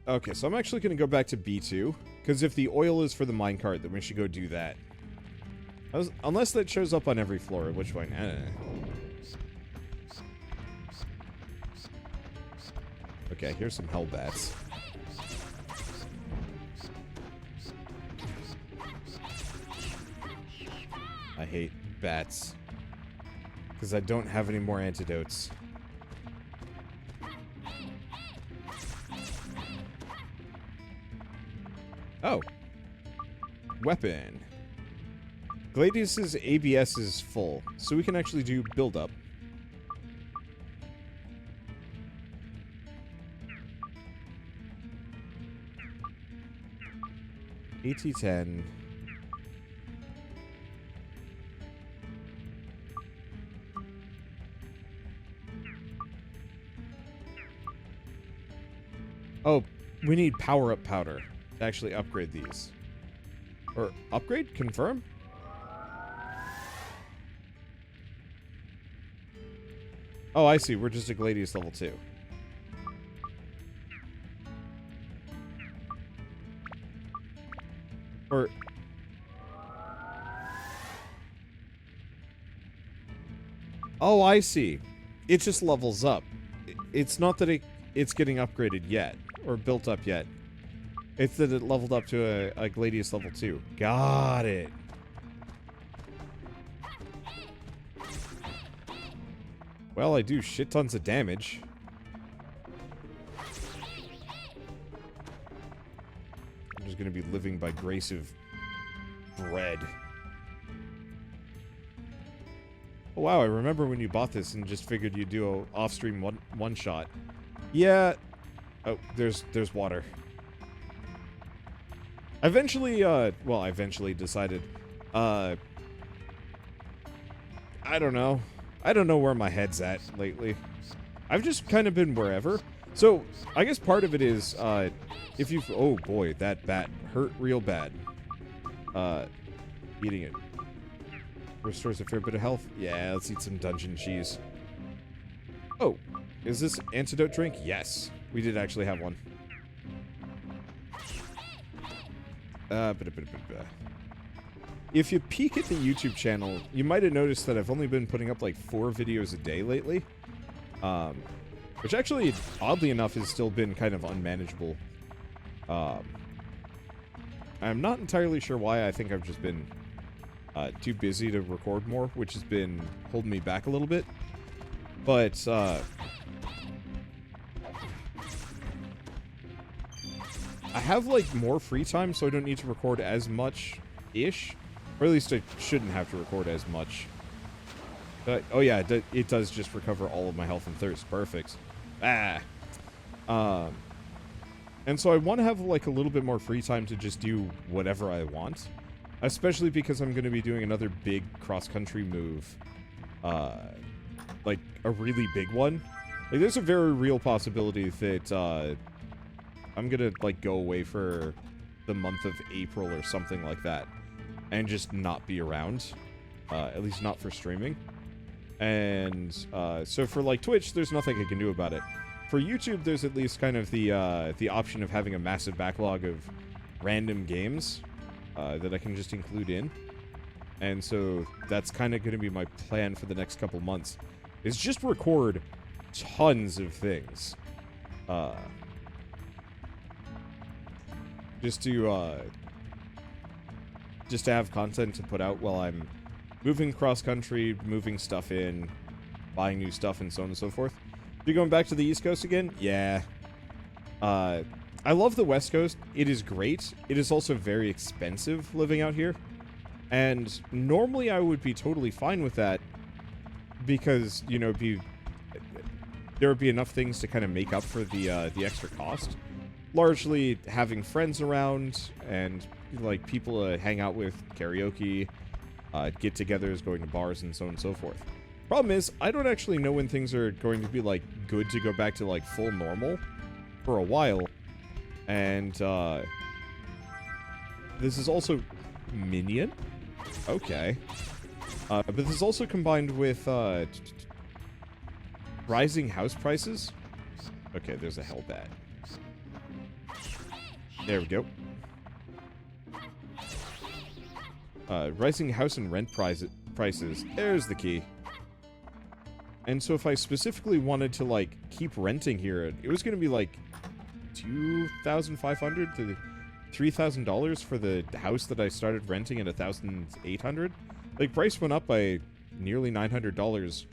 Okay, so I'm actually going to go back to B2, because if the oil is for the minecart, then we should go do that. Unless that shows up on every floor, which one? Okay, here's some hellbats. I hate bats. Because I don't have any more antidotes. Oh. Weapon. Gladius's ABS is full, so we can actually do build-up. AT-10. Oh, we need power-up powder to actually upgrade these. Or upgrade? Confirm? Oh, I see. We're just a Gladius level 2. Or... Oh, I see. It just levels up. It's not that it's getting upgraded yet. Or built up yet. It's that it leveled up to a Gladius level 2. Got it. Well, I do shit tons of damage. I'm just gonna be living by grace of bread. Oh wow, I remember when you bought this and just figured you'd do a off-stream one shot. Yeah. Oh, there's water. I eventually decided, I don't know. I don't know where my head's at lately. I've just kind of been wherever. So, I guess part of it is, if you've... Oh boy, that bat hurt real bad. Eating it. Restores a fair bit of health. Yeah, let's eat some dungeon cheese. Oh, is this antidote drink? Yes. We did actually have one. If you peek at the YouTube channel, you might have noticed that I've only been putting up like 4 videos a day lately. Which actually, oddly enough, has still been kind of unmanageable. I'm not entirely sure why. I think I've just been too busy to record more, which has been holding me back a little bit. But, I have, like, more free time, so I don't need to record as much-ish. Or at least I shouldn't have to record as much. But, oh yeah, it does just recover all of my health and thirst. Perfect. Ah! And so I want to have, like, a little bit more free time to just do whatever I want. Especially because I'm going to be doing another big cross-country move. Like, a really big one. Like, there's a very real possibility that, I'm gonna, like, go away for the month of April or something like that. And just not be around. At least not for streaming. And, so for, like, Twitch, there's nothing I can do about it. For YouTube, there's at least kind of the option of having a massive backlog of random games that I can just include in. And so that's kind of going to be my plan for the next couple months. Is just record tons of things. Just to have content to put out while I'm moving cross-country, moving stuff in, buying new stuff, and so on and so forth. You going back to the East Coast again? Yeah. I love the West Coast. It is great. It is also very expensive living out here. And normally I would be totally fine with that because, you know, there would be enough things to kind of make up for the extra cost. Largely having friends around and, like, people to hang out with, karaoke, get-togethers, going to bars, and so on and so forth. Problem is, I don't actually know when things are going to be, like, good to go back to, like, full normal for a while. And, this is also... Minion? Okay. But this is also combined with, rising house prices. Okay, there's a hellbat. There we go. Rising house and rent prices. There's the key. And so if I specifically wanted to, like, keep renting here, it was going to be, like, $2,500 to $3,000 for the house that I started renting at $1,800. Like, price went up by nearly $900,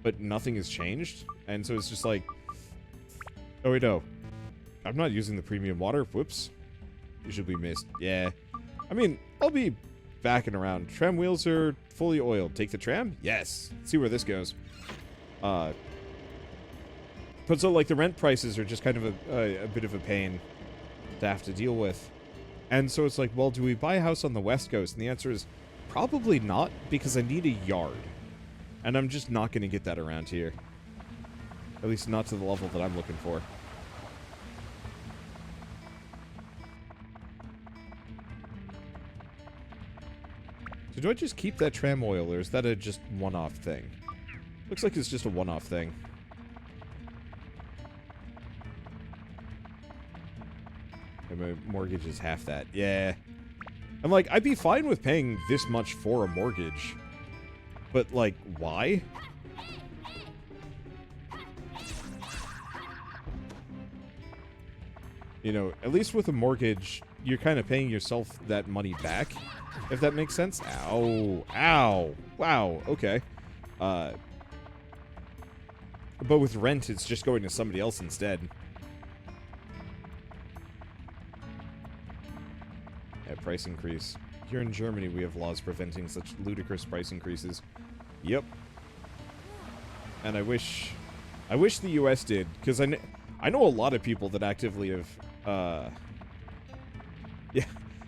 but nothing has changed. And so it's just like, oh, wait, no. I'm not using the premium water. Whoops. Usually missed. Yeah. I mean, I'll be backing around. Tram wheels are fully oiled. Take the tram? Yes. Let's see where this goes. But so, like, the rent prices are just kind of a bit of a pain to have to deal with. And so it's like, well, do we buy a house on the West Coast? And the answer is probably not, because I need a yard. And I'm just not going to get that around here. At least not to the level that I'm looking for. So do I just keep that tram oil, or is that a just one-off thing? Looks like it's just a one-off thing. And my mortgage is half that. Yeah. I'm like, I'd be fine with paying this much for a mortgage. But, like, why? You know, at least with a mortgage, you're kind of paying yourself that money back, if that makes sense. Ow. Ow. Wow. Okay. But with rent, it's just going to somebody else instead. Yeah, price increase. Here in Germany, we have laws preventing such ludicrous price increases. Yep. And I wish the US did, because I know a lot of people that actively have, yeah,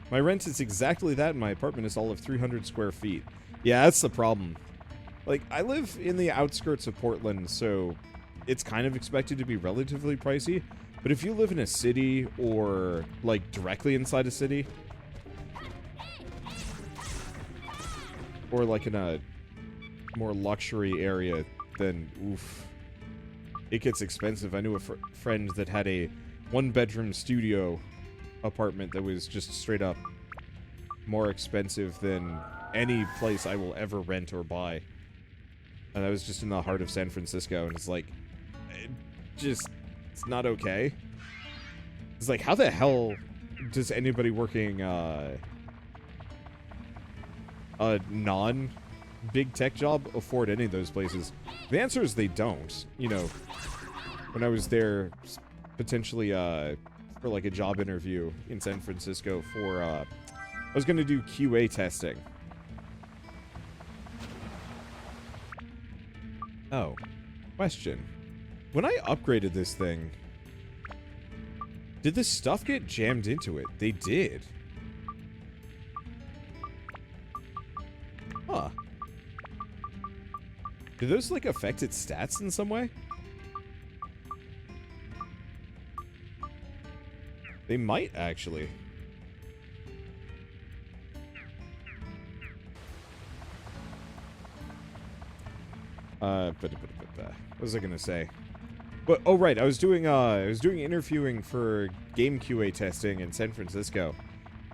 my rent is exactly that, and my apartment is all of 300 square feet. Yeah, that's the problem. Like, I live in the outskirts of Portland, so it's kind of expected to be relatively pricey. But if you live in a city or, like, directly inside a city, or, like, in a more luxury area, then, oof, it gets expensive. I knew a friend that had a one-bedroom studio apartment that was just straight up more expensive than any place I will ever rent or buy. And I was just in the heart of San Francisco, and it's like, it's not okay. It's like, how the hell does anybody working, a non-big tech job afford any of those places? The answer is they don't. You know, when I was there, potentially, for, like, a job interview in San Francisco for, I was going to do QA testing. Oh, question. When I upgraded this thing, did this stuff get jammed into it? They did. Huh. Do those, like, affect its stats in some way? They might, actually. What was I gonna say? But, oh right, I was doing interviewing for game QA testing in San Francisco,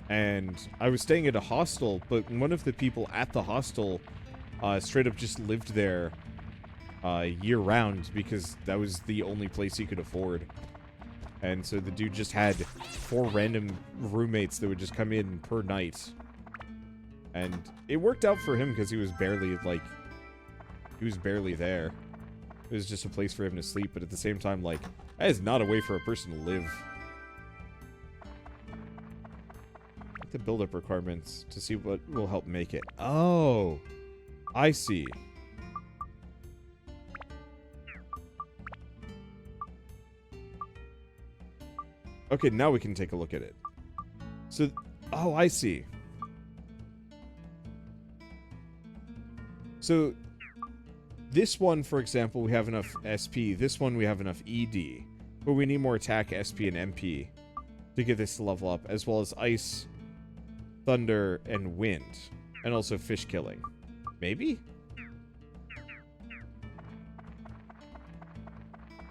and I was staying at a hostel, but one of the people at the hostel, straight up just lived there, year-round, because that was the only place he could afford. And so the dude just had 4 random roommates that would just come in per night. And it worked out for him because he was barely, like, there. It was just a place for him to sleep, but at the same time, like, that is not a way for a person to live. The build-up requirements to see what will help make it. Oh, I see. Okay, now we can take a look at it. So, oh, I see. So, this one, for example, we have enough SP. This one, we have enough ED. But we need more attack, SP, and MP to get this to level up, as well as ice, thunder, and wind. And also fish killing. Maybe?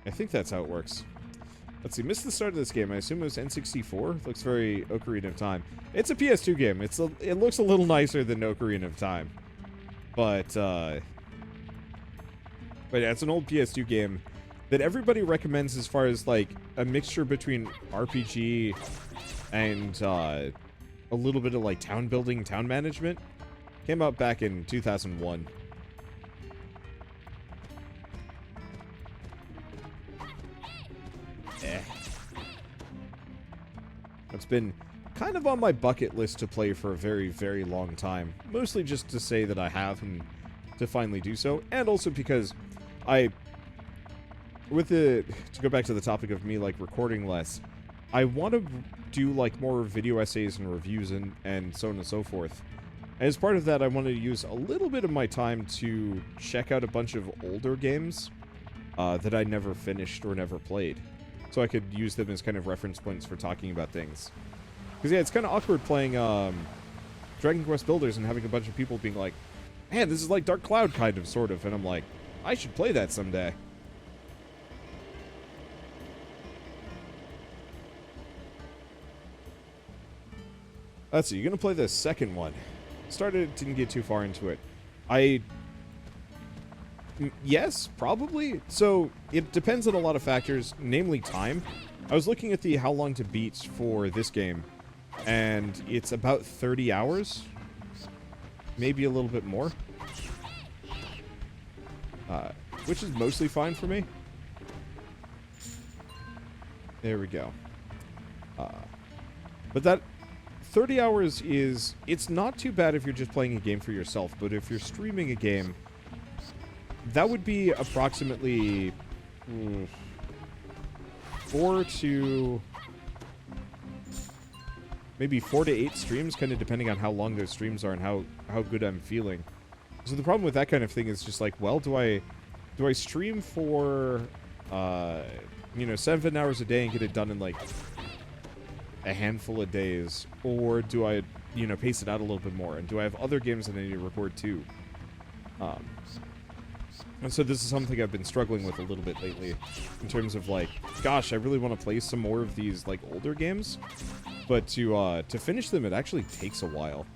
I think that's how it works. Let's see, missed the start of this game. I assume it was N64. Looks very Ocarina of Time. It's a PS2 game. It looks a little nicer than Ocarina of Time. But yeah, it's an old PS2 game that everybody recommends as far as, like, a mixture between RPG and, a little bit of, like, town building, town management. Came out back in 2001. It's been kind of on my bucket list to play for a very, very long time. Mostly just to say that I have and to finally do so. And also because to go back to the topic of me, like, recording less, I want to do, like, more video essays and reviews and so on and so forth. And as part of that, I wanted to use a little bit of my time to check out a bunch of older games that I never finished or never played. So I could use them as kind of reference points for talking about things. Because, yeah, it's kind of awkward playing Dragon Quest Builders and having a bunch of people being like, man, this is like Dark Cloud, kind of, sort of. And I'm like, I should play that someday. Let's see, you're going to play the second one. Didn't get too far into it. Yes, probably. So, it depends on a lot of factors, namely time. I was looking at the how long to beat for this game, and it's about 30 hours. Maybe a little bit more. Which is mostly fine for me. There we go. But that 30 hours it's not too bad if you're just playing a game for yourself, but if you're streaming a game, that would be approximately 4 to 8 streams, kind of depending on how long those streams are and how good I'm feeling. So the problem with that kind of thing is just like, well, do I stream for 7 hours a day and get it done in like a handful of days, or do I pace it out a little bit more, and do I have other games that I need to record too? And so this is something I've been struggling with a little bit lately, in terms of like, gosh, I really want to play some more of these like older games, but to finish them, it actually takes a while.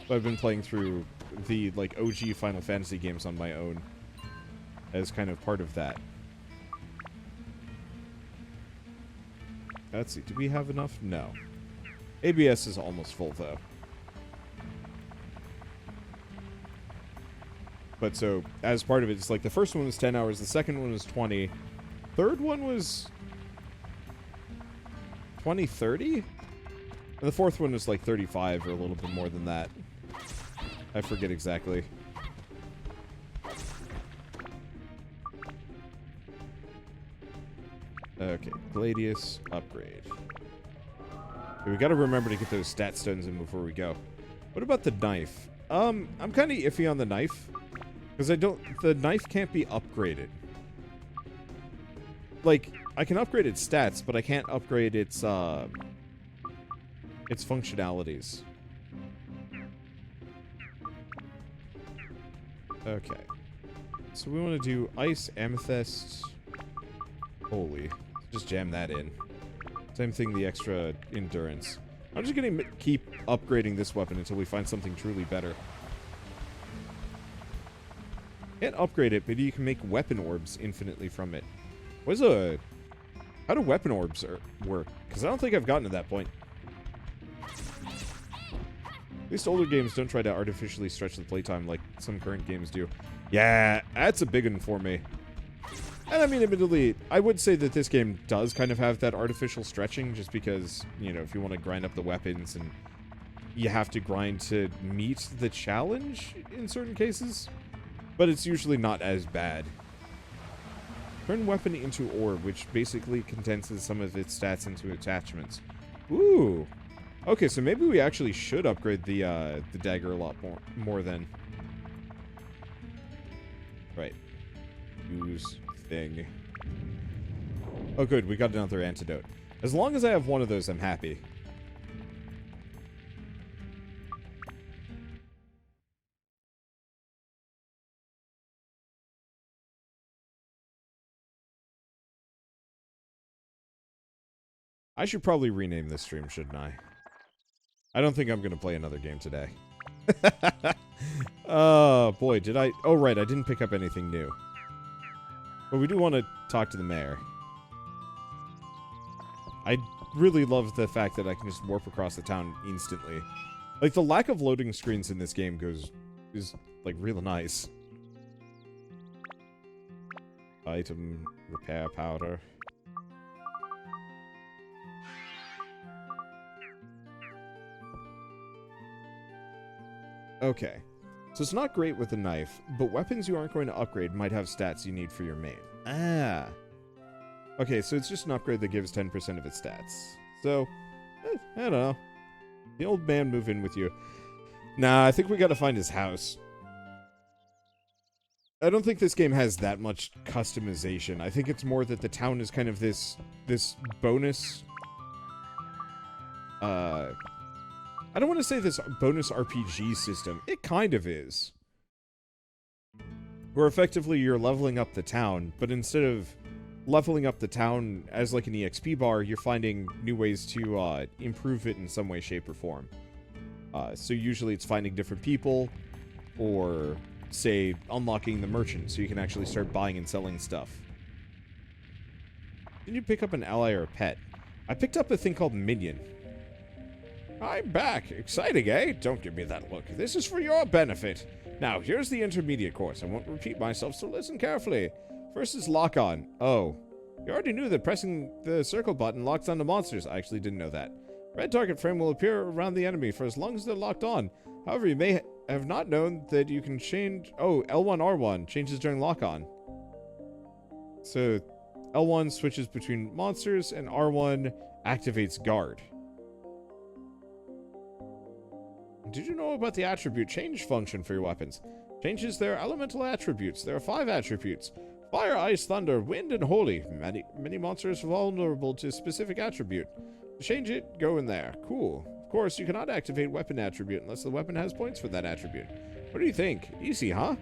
So I've been playing through the like OG Final Fantasy games on my own as kind of part of that. Let's see, do we have enough? No. ABS is almost full though. But so, as part of it, it's like the first one was 10 hours, the second one was 20, third one was 20, 30? And the fourth one was like 35 or a little bit more than that. I forget exactly. Okay, Gladius, upgrade. Okay, we gotta remember to get those stat stones in before we go. What about the knife? I'm kind of iffy on the knife. Because the knife can't be upgraded. Like, I can upgrade its stats, but I can't upgrade its functionalities. Okay. So we want to do ice, amethyst, holy. Just jam that in. Same thing, the extra endurance. I'm just gonna keep upgrading this weapon until we find something truly better. Can't upgrade it, but you can make weapon orbs infinitely from it. How do weapon orbs work? Because I don't think I've gotten to that point. At least older games don't try to artificially stretch the playtime like some current games do. Yeah, that's a big one for me. And I mean, admittedly, I would say that this game does kind of have that artificial stretching, just because, if you want to grind up the weapons, and you have to grind to meet the challenge in certain cases. But it's usually not as bad. Turn weapon into orb, which basically condenses some of its stats into attachments. Ooh. Okay, so maybe we actually should upgrade the dagger a lot more then. Right. Use thing. Oh, good. We got another antidote. As long as I have one of those, I'm happy. I should probably rename this stream, shouldn't I? I don't think I'm going to play another game today. Oh, boy, did I... Oh, right, I didn't pick up anything new. But we do want to talk to the mayor. I really love the fact that I can just warp across the town instantly. Like, the lack of loading screens in this game is, like, real nice. Item, repair powder. Okay. So it's not great with a knife, but weapons you aren't going to upgrade might have stats you need for your main. Ah. Okay, so it's just an upgrade that gives 10% of its stats. So, I don't know. The old man move in with you. Nah, I think we gotta find his house. I don't think this game has that much customization. I think it's more that the town is kind of this bonus... I don't want to say this bonus RPG system. It kind of is. Where effectively you're leveling up the town, but instead of leveling up the town as like an EXP bar, you're finding new ways to improve it in some way, shape, or form. So usually it's finding different people, or, say, unlocking the merchant so you can actually start buying and selling stuff. Did you pick up an ally or a pet? I picked up a thing called Minion. I'm back. Exciting, eh? Don't give me that look. This is for your benefit. Now, here's the intermediate course. I won't repeat myself, so listen carefully. First is lock on. Oh. You already knew that pressing the circle button locks on the monsters. I actually didn't know that. Red target frame will appear around the enemy for as long as they're locked on. However, you may have not known that you can change... Oh, L1, R1 changes during lock on. So, L1 switches between monsters, and R1 activates guard. Did you know about the attribute change function for your weapons? Changes their elemental attributes. There are 5 attributes. Fire, ice, thunder, wind, and holy. Many monsters are vulnerable to a specific attribute. To change it, go in there. Cool. Of course, you cannot activate weapon attribute unless the weapon has points for that attribute. What do you think? Easy, huh?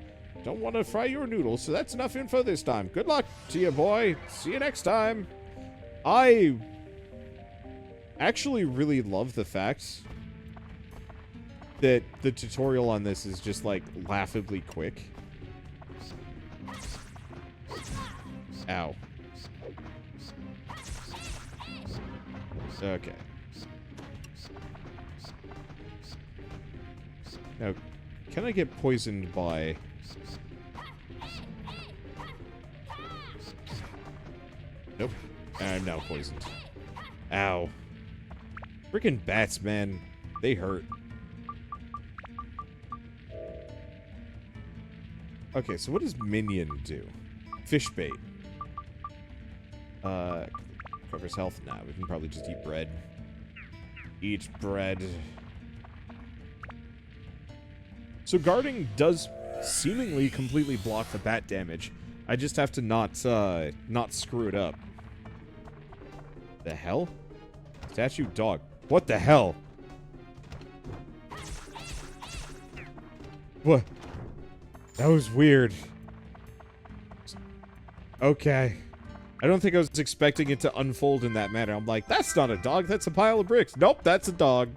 Don't want to fry your noodles, so that's enough info this time. Good luck to you, boy. See you next time. I actually really love the fact that the tutorial on this is just, like, laughably quick. Ow. Okay. Now, can I get poisoned by... Nope. I'm now poisoned. Ow. Freaking bats, man. They hurt. Okay, so what does Minion do? Fish bait. Covers health? Nah, we can probably just eat bread. Eat bread. So guarding does seemingly completely block the bat damage. I just have to not screw it up. The hell? Statue dog. What the hell? What? That was weird. Okay. I don't think I was expecting it to unfold in that manner. I'm like, that's not a dog, that's a pile of bricks. Nope, that's a dog.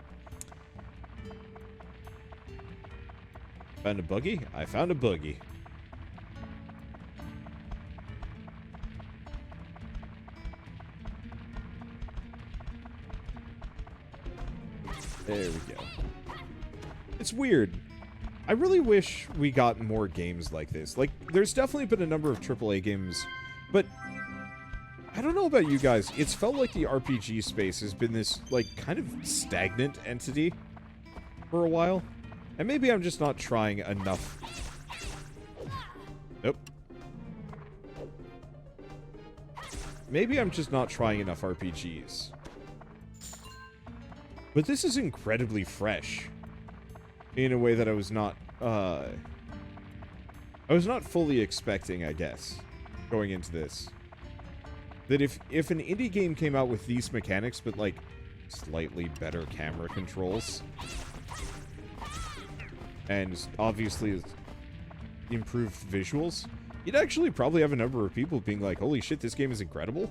Found a buggy? I found a buggy. There we go. It's weird. I really wish we got more games like this. Like, there's definitely been a number of AAA games, but I don't know about you guys. It's felt like the RPG space has been this, like, kind of stagnant entity for a while. And maybe I'm just not trying enough. Nope. Maybe I'm just not trying enough RPGs. But this is incredibly fresh. In a way that I was not fully expecting, I guess, going into this. That if an indie game came out with these mechanics, but, like, slightly better camera controls, and obviously improved visuals, you'd actually probably have a number of people being like, holy shit, this game is incredible.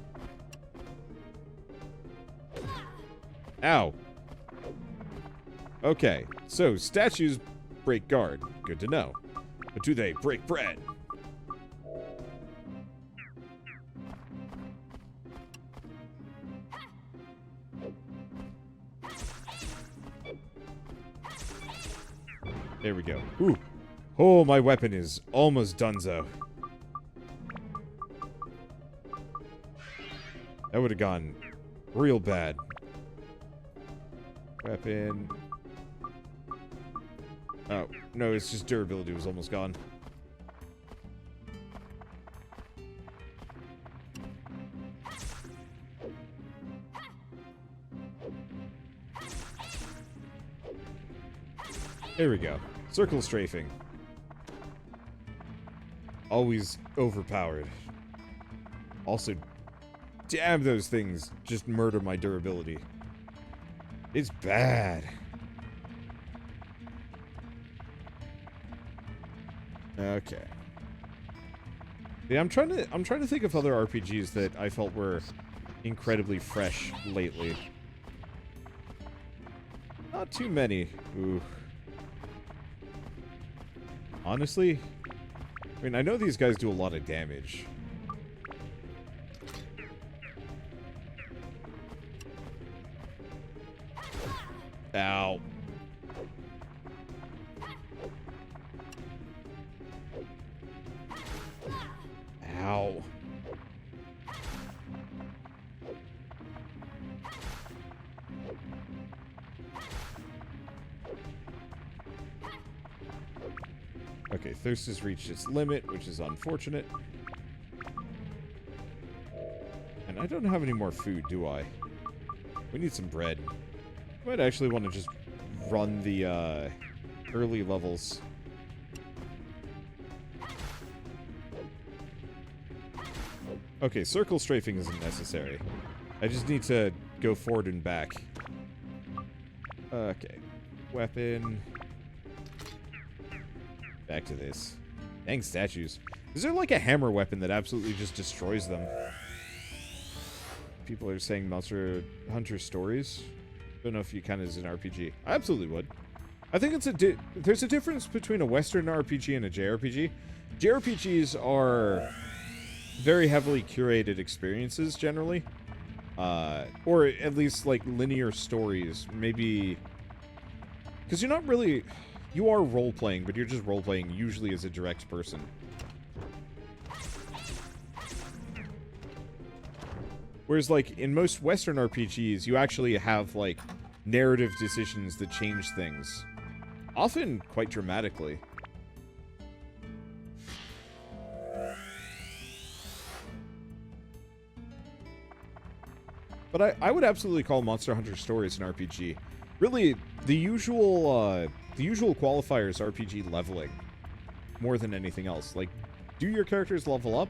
Ow. Okay, so statues break guard. Good to know. But do they break bread? There we go. Ooh. Oh, my weapon is almost donezo. That would have gone real bad. Weapon. Oh, no, it's just durability was almost gone. There we go. Circle strafing. Always overpowered. Also, damn, those things just murder my durability. It's bad. Okay. Yeah, I'm trying to think of other RPGs that I felt were incredibly fresh lately. Not too many. Ooh. Honestly, I mean, I know these guys do a lot of damage. Ow. Ow. Okay, thirst has reached its limit, which is unfortunate. And I don't have any more food, do I? We need some bread. I might actually want to just run the early levels. Okay, circle strafing isn't necessary. I just need to go forward and back. Okay. Weapon. Back to this. Dang statues. Is there like a hammer weapon that absolutely just destroys them? People are saying Monster Hunter Stories. Don't know if you count it as an RPG. I absolutely would. I think it's there's a difference between a Western RPG and a JRPG. JRPGs are very heavily curated experiences, generally. Or at least, like, linear stories. Maybe... Because you're not really... You are role-playing, but you're just role-playing usually as a direct person. Whereas, like, in most Western RPGs, you actually have, like, narrative decisions that change things. Often quite dramatically. But I would absolutely call Monster Hunter Stories an RPG. Really, the usual qualifier is RPG leveling. More than anything else. Like, do your characters level up?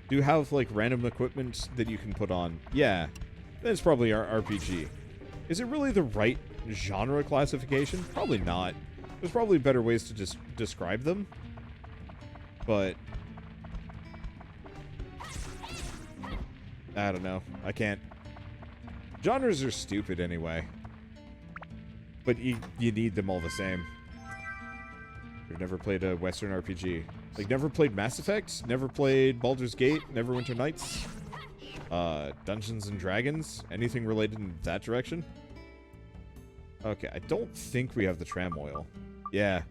Do you have, like, random equipment that you can put on? Yeah. Then it's probably our RPG. Is it really the right genre classification? Probably not. There's probably better ways to just describe them. But... I don't know. I can't. Genres are stupid anyway. But you need them all the same. You've never played a Western RPG. Like, never played Mass Effect? Never played Baldur's Gate? Neverwinter Nights? Dungeons and Dragons? Anything related in that direction? Okay, I don't think we have the tram oil. Yeah.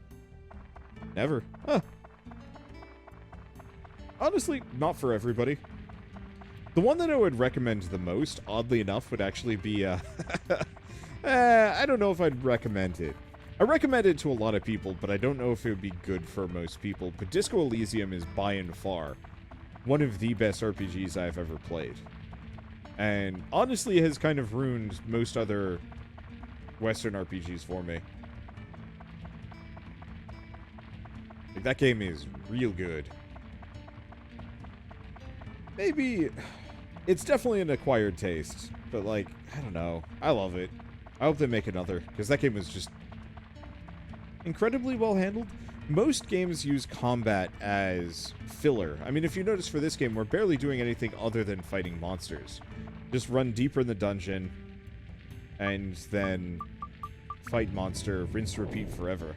Never. Huh. Honestly, not for everybody. The one that I would recommend the most, oddly enough, would actually be, I don't know if I'd recommend it. I recommend it to a lot of people, but I don't know if it would be good for most people. But Disco Elysium is, by and far, one of the best RPGs I've ever played. And, honestly, has kind of ruined most other Western RPGs for me. Like, that game is real good. Maybe... It's definitely an acquired taste, but, like, I don't know. I love it. I hope they make another, because that game was just incredibly well handled. Most games use combat as filler. I mean, if you notice for this game, we're barely doing anything other than fighting monsters. Just run deeper in the dungeon, and then fight monster, rinse, repeat forever.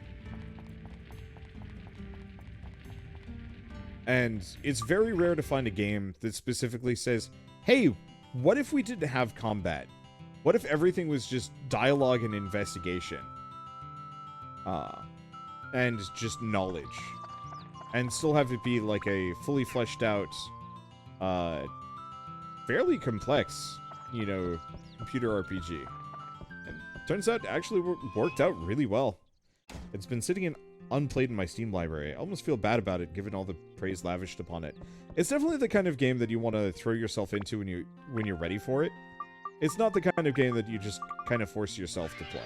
And it's very rare to find a game that specifically says, hey, what if we didn't have combat? What if everything was just dialogue and investigation? And just knowledge. And still have it be like a fully fleshed out, fairly complex, you know, computer RPG. And turns out it actually worked out really well. It's been sitting in unplayed in my Steam library. I almost feel bad about it, given all the praise lavished upon it. It's definitely the kind of game that you want to throw yourself into when you're ready for it. It's not the kind of game that you just kind of force yourself to play.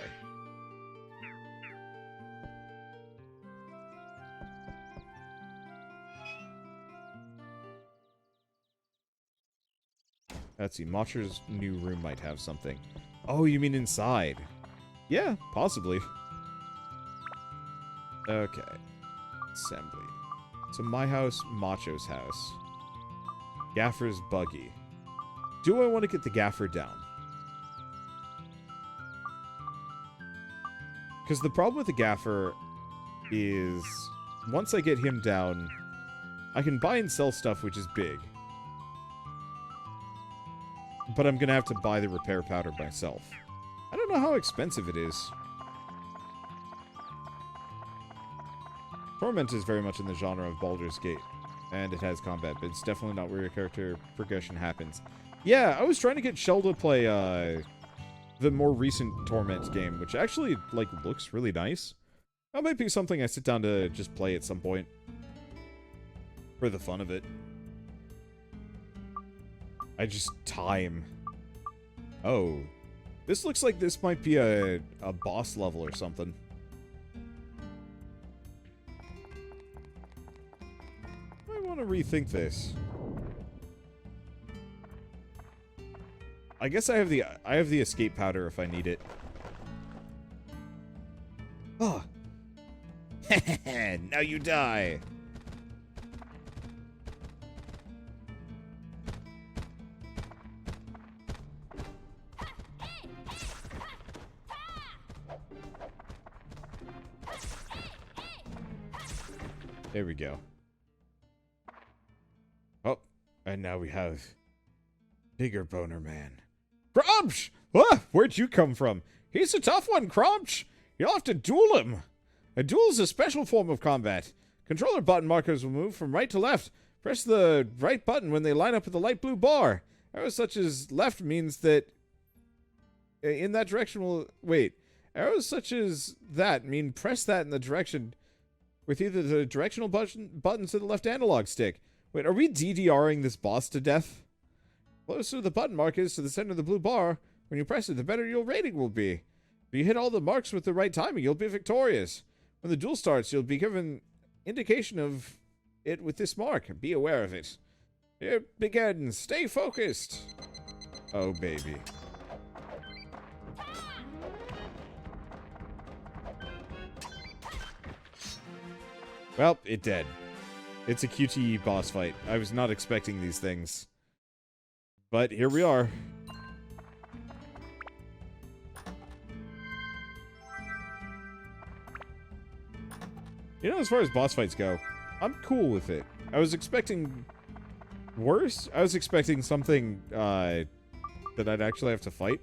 Let's see, Motcher's new room might have something. Oh, you mean inside? Yeah, possibly. Okay. Assembly. So my house, Macho's house. Gaffer's buggy. Do I want to get the Gaffer down? Because the problem with the Gaffer is, once I get him down, I can buy and sell stuff, which is big. But I'm going to have to buy the repair powder myself. I don't know how expensive it is. Torment is very much in the genre of Baldur's Gate. And it has combat, but it's definitely not where your character progression happens. Yeah, I was trying to get Shell to play, the more recent Torment game, which actually, like, looks really nice. That might be something I sit down to just play at some point. For the fun of it. Time. Oh. This looks like this might be a boss level or something. I want to rethink this. I guess I have the escape powder if I need it. Oh. Now you die. There we go. Oh, and now we have Bigger Boner Man. Cromch! What? Where'd you come from? He's a tough one, Cromch! You'll have to duel him! A duel is a special form of combat. Controller button markers will move from right to left. Press the right button when they line up with the light blue bar. Arrows such as left means that in that direction will... Wait. Arrows such as that mean press that in the direction with either the directional buttons to the left analog stick. Wait, are we DDRing this boss to death? Closer the button mark is to the center of the blue bar, when you press it, the better your rating will be. If you hit all the marks with the right timing, you'll be victorious. When the duel starts, you'll be given indication of it with this mark. Be aware of it. It begins. Stay focused. Oh, baby. Well, it did. It's a QTE boss fight. I was not expecting these things. But here we are. You know, as far as boss fights go, I'm cool with it. I was expecting worse. I was expecting something that I'd actually have to fight.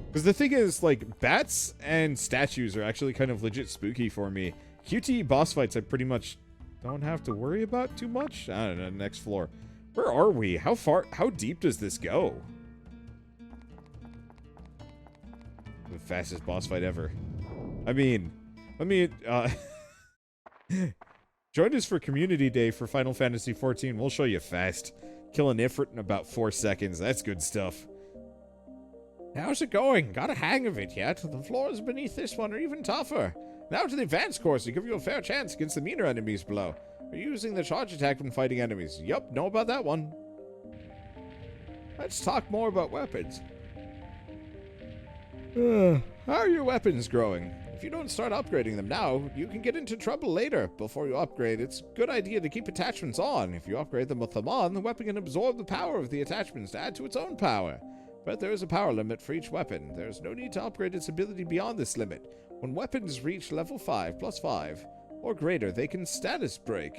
Because the thing is, like, bats and statues are actually kind of legit spooky for me. QTE boss fights I pretty much don't have to worry about too much. I don't know, next floor. Where are we? How deep does this go? The fastest boss fight ever. I mean, let me, join us for Community Day for Final Fantasy XIV. We'll show you fast. Kill an Ifrit in about 4 seconds. That's good stuff. How's it going? Got a hang of it yet? The floors beneath this one are even tougher. Now to the advanced course to give you a fair chance against the meaner enemies below. Are you using the charge attack when fighting enemies? Yup, know about that one. Let's talk more about weapons. How are your weapons growing? If you don't start upgrading them now, you can get into trouble later. Before you upgrade, it's a good idea to keep attachments on. If you upgrade them with them on, the weapon can absorb the power of the attachments to add to its own power. but there is a power limit for each weapon. There is no need to upgrade its ability beyond this limit. When weapons reach level 5 plus 5 or greater, they can status break.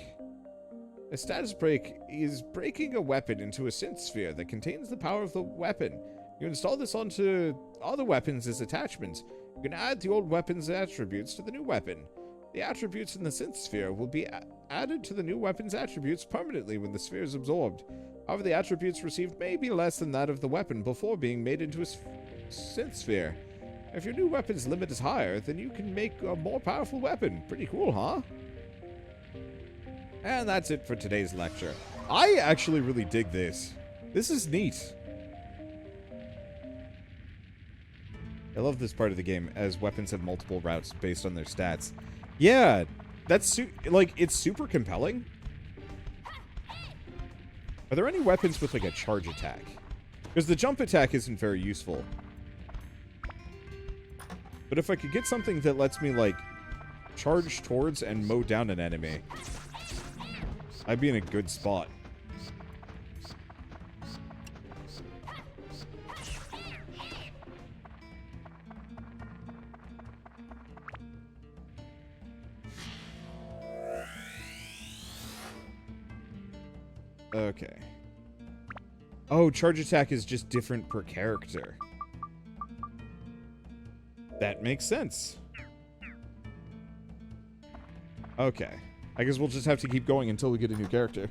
A status break is breaking a weapon into a synth sphere that contains the power of the weapon. You install this onto other weapons as attachments. You can add the old weapon's attributes to the new weapon. The attributes in the synth sphere will be added to the new weapon's attributes permanently when the sphere is absorbed. However, the attributes received may be less than that of the weapon before being made into a synth sphere. If your new weapon's limit is higher, then you can make a more powerful weapon. Pretty cool, huh? And that's it for today's lecture. I actually really dig this. This is neat. I love this part of the game, as weapons have multiple routes based on their stats. Yeah, that's it's super compelling. Are there any weapons with like a charge attack? Because the jump attack isn't very useful. But if I could get something that lets me like charge towards and mow down an enemy, I'd be in a good spot. Okay. Oh, charge attack is just different per character. That makes sense. Okay. I guess we'll just have to keep going until we get a new character.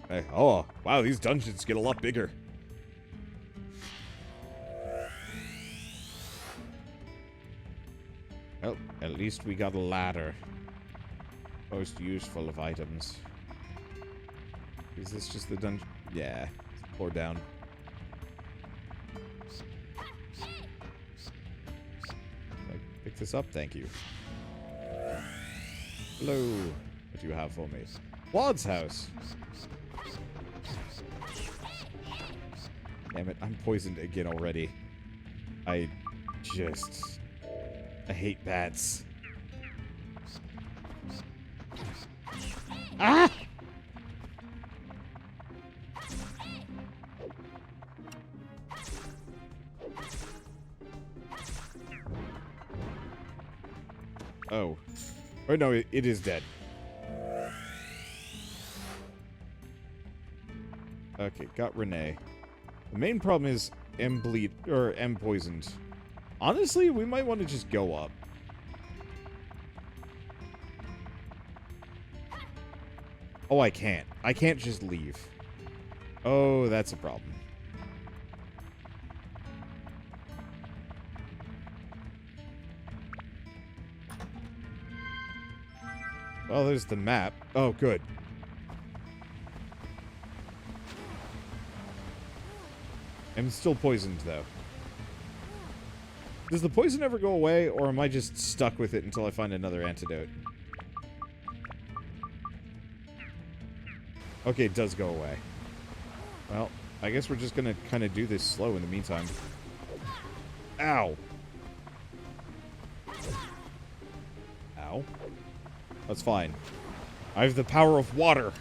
Hey, oh, wow, these dungeons get a lot bigger. Well, at least we got a ladder. Most useful of items. Is this just the dungeon? Yeah. Pour down. Can I pick this up? Thank you. Hello. What do you have for me? Wad's house. Damn it, I'm poisoned again already. I hate bats. Ah! Oh. Oh no, it is dead. Okay, got Renee. The main problem is M poisoned. Honestly, we might want to just go up. Oh, I can't. I can't just leave. Oh, that's a problem. Well, there's the map. Oh, good. I'm still poisoned, though. Does the poison ever go away, or am I just stuck with it until I find another antidote? Okay, it does go away. Well, I guess we're just gonna kind of do this slow in the meantime. Ow! Ow. That's fine. I have the power of water.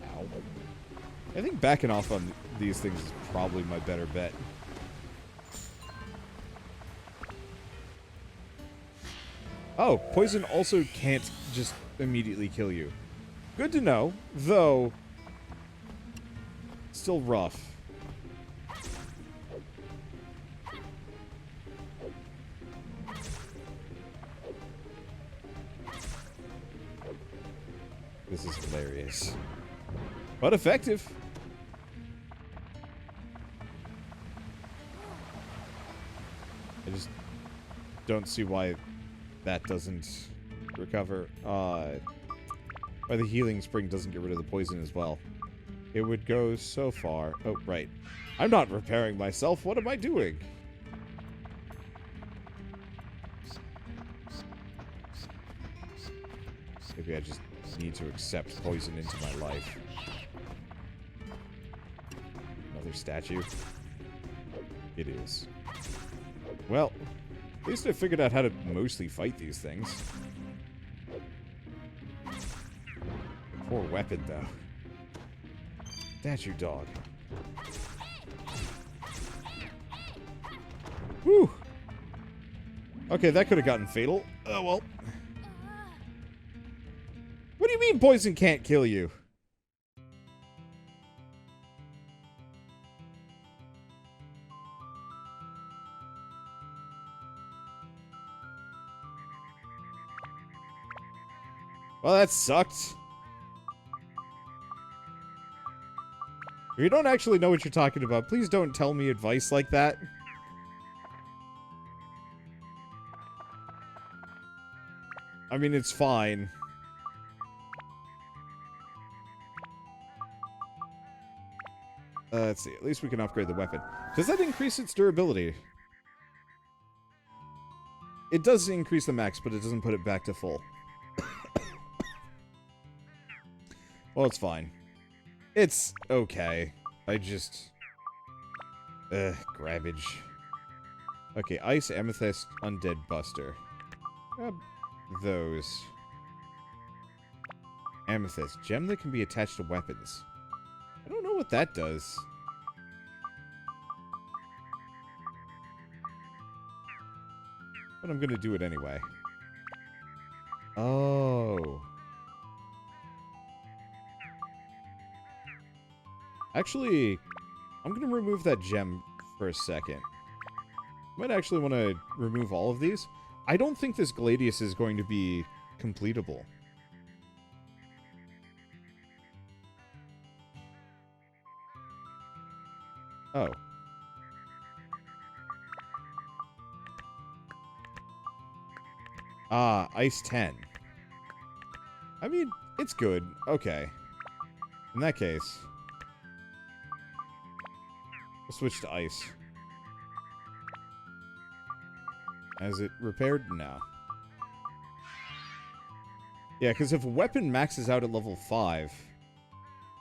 Ow. I think backing off on these things is probably my better bet. Oh, poison also can't just immediately kill you. Good to know, though still rough. This is hilarious. But effective. I just don't see why that doesn't recover. Why the healing spring doesn't get rid of the poison as well. It would go so far. Oh, right. I'm not repairing myself. What am I doing? Maybe I just need to accept poison into my life. Another statue? It is. Well, at least I figured out how to mostly fight these things. Poor weapon, though. That's your dog. Whew. Okay, that could have gotten fatal. Oh, well. What do you mean poison can't kill you? Well, that sucked. If you don't actually know what you're talking about, please don't tell me advice like that. I mean, it's fine. Let's see. At least we can upgrade the weapon. Does that increase its durability? It does increase the max, but it doesn't put it back to full. Well, it's fine. It's okay. I just... garbage. Okay, Ice, Amethyst, Undead Buster. Grab those. Amethyst. Gem that can be attached to weapons. I don't know what that does. But I'm gonna do it anyway. Oh. Actually, I'm gonna remove that gem for a second. Might actually want to remove all of these. I don't think this Gladius is going to be completable. Oh. Ah, Ice 10. I mean, it's good. Okay. In that case, we'll switch to Ice. Has it repaired? No. Yeah, because if a weapon maxes out at level 5,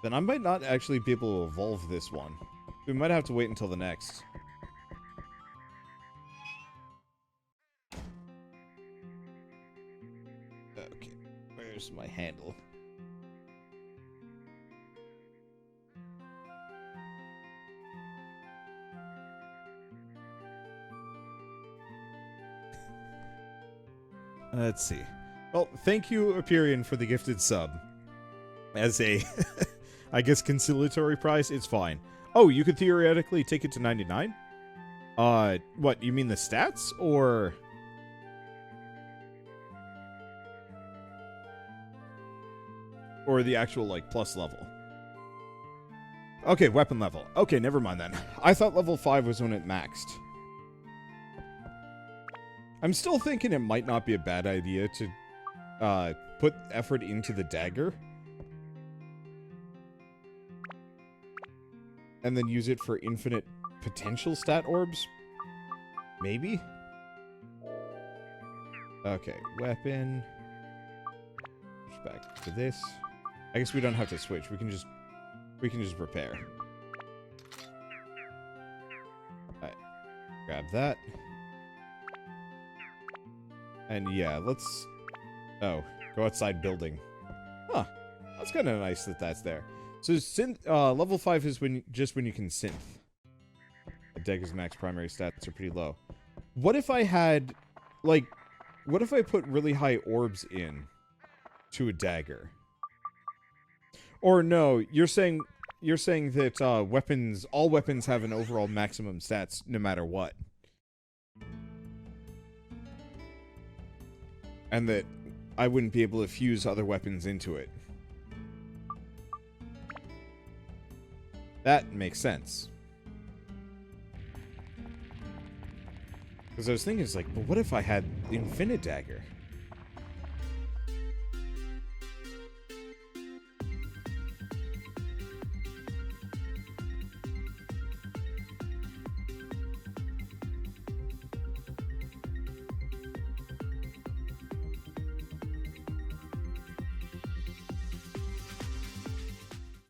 then I might not actually be able to evolve this one. We might have to wait until the next. Okay, where's my handle? Let's see. Well, thank you, Aperion, for the gifted sub. As a, I guess, conciliatory prize, it's fine. Oh, you could theoretically take it to 99? What, you mean the stats, or... Or the actual, like, plus level? Okay, weapon level. Okay, never mind then. I thought level 5 was when it maxed. I'm still thinking it might not be a bad idea to put effort into the dagger. And then use it for infinite potential stat orbs? Maybe? Okay, weapon. Switch back to this. I guess we don't have to switch. We can just prepare. Alright. Grab that. And yeah, let's... Oh, go outside building. Huh. That's kind of nice that that's there. So synth, level 5 is just when you can synth. A dagger's max primary stats are pretty low. What if I had, like, what if I put really high orbs in to a dagger? Or no, you're saying that all weapons have an overall maximum stats no matter what. And that I wouldn't be able to fuse other weapons into it. That makes sense. Because I was thinking, it's like, but what if I had Infinite Dagger?